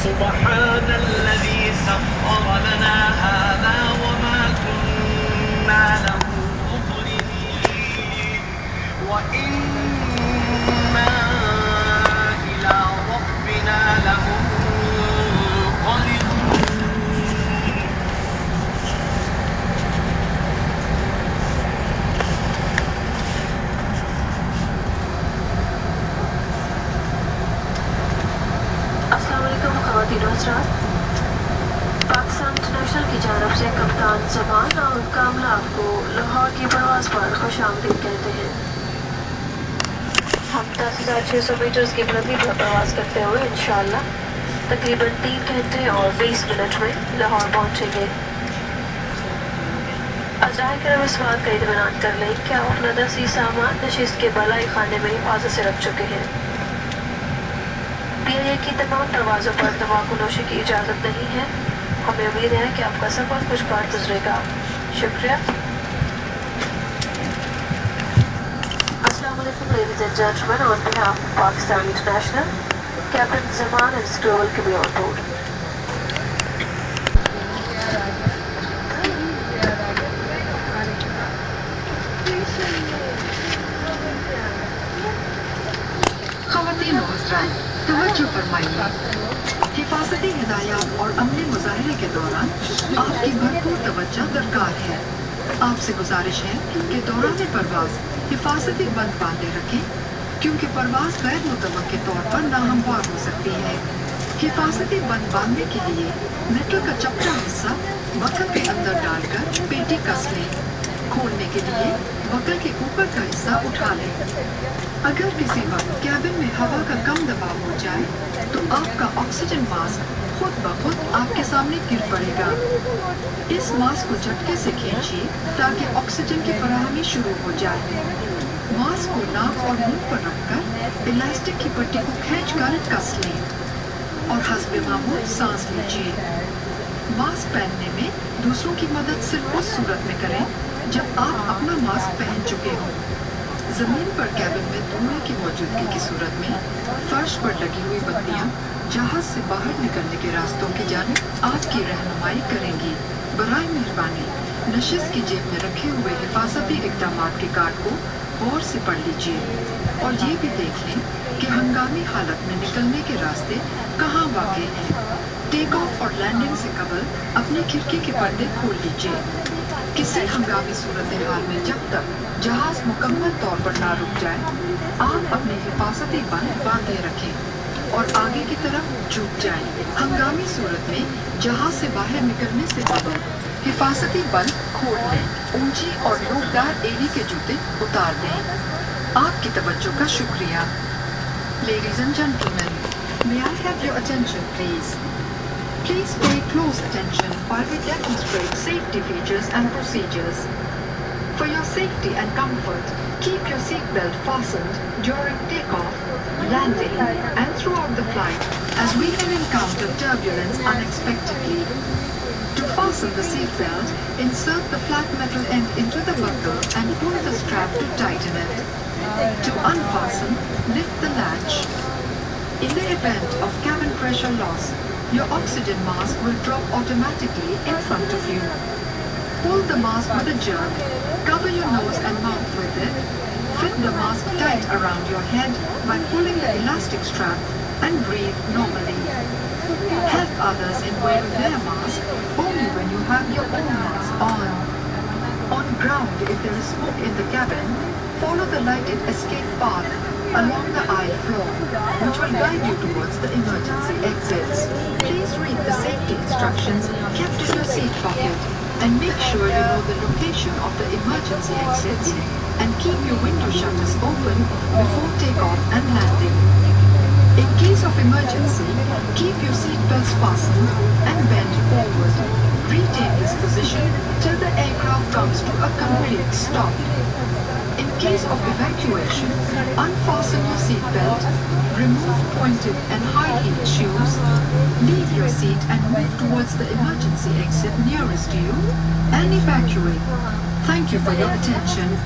سبحان الذي سخر لنا هذا وما كنا له مقرنين وإنا إلى ربنا لمنقلبون. السلام علیکم خواتین و حضرات. پاکستان انٹرنیشنل کی جانب سے کپتان زمان اور کاملہ آپ کو لاہور کی پرواز پر خوش آمدید کہتے ہیں. ہم 10,600 میٹرز کی بلندی پر پرواز کرتے ہوئے انشاءاللہ تقریباً 3 گھنٹے اور 20 منٹ میں لاہور پہنچیں گے. ازرائے کرم اس بات کا اطمینان کر لیں کہ آپ اپنا دستی سامان نشست کے بالائی خانے میں حفاظت سے رکھ چکے ہیں. PIA کی تمام پروازوں پر تمباکو نوشی کی اجازت نہیں ہے. ہمیں امید ہے کہ آپ کا سفر خوشگوار گزرے گا. شکریہ. السلام علیکم ladies and gentlemen. On behalf of Pakistan International, Captain Zaman and his crew welcome you on board. خواتین و حضرات توجہ فرمائیے. حفاظتی ہدایات اور عملی مظاہرے کے دوران آپ کی بھرپور توجہ درکار ہے. آپ سے گزارش ہے کہ دوران پرواز حفاظتی بند باندھے رکھیں کیونکہ پرواز غیر متوقع طور پر ناہموار ہو سکتی ہے. حفاظتی بند باندھنے کے لیے میٹل کا چپٹا حصہ بکل کے اندر ڈال کر پیٹی کس لیں. کھولنے کے لیے بکل کے اوپر کا حصہ اٹھا لیں. اگر کسی وقت کیبن میں ہوا کا کم دباؤ ہو جائے تو آپ کا آکسیجن ماسک خود بخود آپ کے سامنے گر پڑے گا. اس ماسک کو جھٹکے سے کھینچیے تاکہ آکسیجن کی فراہمی شروع ہو جائے. ماسک کو ناک اور منہ پر رکھ کر الاسٹک کی پٹی کو کھینچ کر کس لیں اور حسب معمول سانس لیجیے. ماسک پہننے میں دوسروں کی مدد صرف اس صورت میں کریں جب آپ اپنا ماسک پہن چکے ہوں. زمین پر کیبن میں دھوئیں کی موجودگی کی صورت میں فرش پر لگی ہوئی بتیاں جہاز سے باہر نکلنے کے راستوں کی جانب آپ کی رہنمائی کریں گی. برائے مہربانی نشست کی جیب میں رکھے ہوئے حفاظتی اقدامات کے کارڈ کو غور سے پڑھ لیجیے اور یہ بھی دیکھ لیں کہ ہنگامی حالت میں نکلنے کے راستے کہاں واقع ہیں. ٹیک آف اور لینڈنگ سے قبل اپنی کھڑکی کے پردے کھول لیجیے. کسی ہنگامی صورتحال میں جب تک جہاز مکمل طور پر نہ رک جائے آپ اپنے حفاظتی بند باندھے رکھیں اور آگے کی طرف جھک جائیں. ہنگامی صورت میں جہاز سے باہر نکلنے سے قبل حفاظتی بند کھول لیں. اونچی اور نوکدار ایڑی کے جوتے اتار دیں. آپ کی توجہ کا شکریہ. Ladies and gentlemen, may I have your attention please? Please pay close attention while we demonstrate safety features and procedures. For your safety and comfort, keep your seatbelt fastened during takeoff, landing, and throughout the flight as we can encounter turbulence unexpectedly. To fasten the seatbelt, insert the flat metal end into the buckle and pull the strap to tighten it. To unfasten, lift the latch. In the event of cabin pressure loss, your oxygen mask will drop automatically in front of you. Pull the mask with a jerk, cover your nose and mouth with it, fit the mask tight around your head by pulling the elastic strap and breathe normally. Help others in wearing their mask only when you have your own mask on. On ground, if there is smoke in the cabin, follow the lighted escape path along the aisle floor, which will guide you towards the emergency exits. Please read the safety instructions kept in your seat pocket and make sure you know the location of the emergency exits and keep your window shutters open before takeoff and landing. In case of emergency, keep your seat belts fastened and bend forward. Retain this position till the aircraft comes to a complete stop. In case of evacuation, unfasten your seat belt, remove pointed and high-heeled shoes, leave your seat and move towards the emergency exit nearest to you and evacuate. Thank you for your attention.